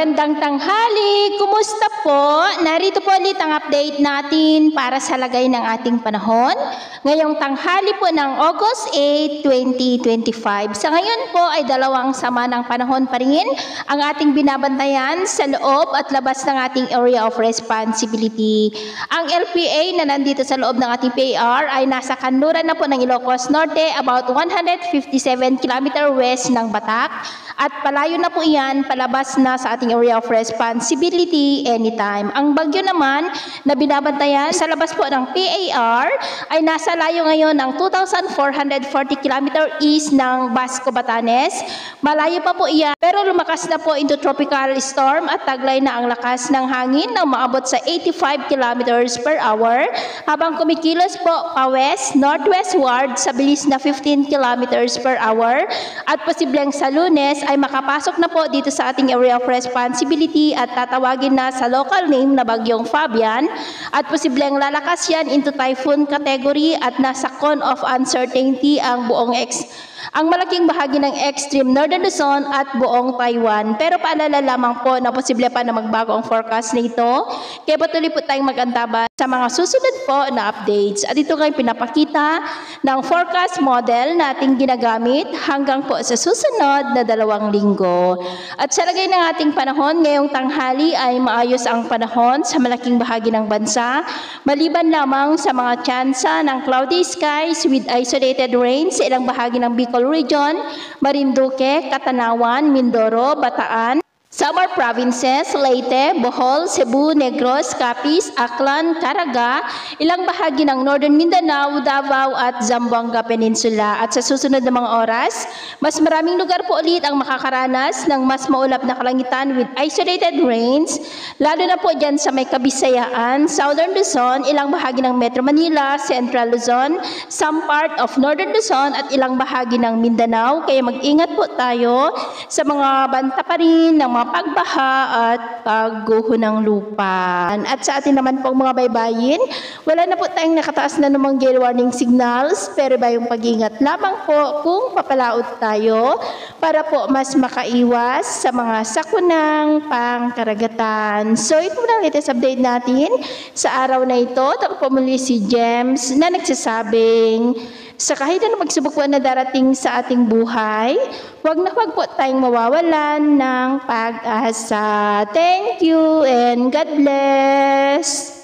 Magandang tanghali! Kumusta po? Narito po ulit ang update natin para sa lagay ng ating panahon. Ngayong tanghali po ng August 8, 2025. Sa ngayon po ay dalawang sama ng panahon pa rin ang ating binabantayan sa loob at labas ng ating area of responsibility. Ang LPA na nandito sa loob ng ating PAR ay nasa kanluran na po ng Ilocos Norte, about 157 km west ng Batak. At palayo na po iyan, palabas na sa ating area of responsibility anytime. Ang bagyo naman na binabantayan sa labas po ng PAR ay nasa layo ngayon ng 2,440 km east ng Basco, Batanes. Malayo pa po iyan, pero lumakas na po into tropical storm at taglay na ang lakas ng hangin na maabot sa 85 km per hour habang kumikilos po pa-west, northwestward sa bilis na 15 km per hour at posibleng sa Lunes ay makapasok na po dito sa ating area of responsibility at tatawagin na sa local name na Bagyong Fabian at posibleng lalakas yan into typhoon category at nasa cone of uncertainty ang buong ang malaking bahagi ng extreme northern Luzon at buong Taiwan. Pero paalala lamang po na posible pa na magbago ang forecast na ito. Kaya patuloy po tayong mag-antaban sa mga susunod po na updates. At ito ngayon pinapakita ng forecast model na ating ginagamit hanggang po sa susunod na 2 linggo. At sa lagay ng ating panahon, ngayong tanghali ay maayos ang panahon sa malaking bahagi ng bansa. Maliban lamang sa mga tsansa ng cloudy skies with isolated rain sa ilang bahagi ng Bicol Region, Marinduque, Catanawan, Mindoro, Bataan, Samar Provinces, Leyte, Bohol, Cebu, Negros, Capiz, Aklan, Caraga, ilang bahagi ng Northern Mindanao, Davao at Zamboanga Peninsula. At sa susunod na mga oras, mas maraming lugar po ulit ang makakaranas ng mas maulap na kalangitan with isolated rains, lalo na po dyan sa may Kabisayaan, Southern Luzon, ilang bahagi ng Metro Manila, Central Luzon, some part of Northern Luzon at ilang bahagi ng Mindanao. Kaya mag-ingat po tayo sa mga banta pa rin ng mga pagbaha at pagguho ng lupa. At sa atin naman pong mga baybayin, wala na po tayong nakataas na namang gale warning signals, pero ba yung pag-ingat lamang po kung papalaot tayo para po mas makaiwas sa mga sakunang pangkaragatan. So ito na ang latest update natin sa araw na ito. Ako po muli si James na nagsasabing sa kahit na pagsubok po na darating sa ating buhay, huwag po tayong mawawalan ng pag-asa. Thank you and God bless!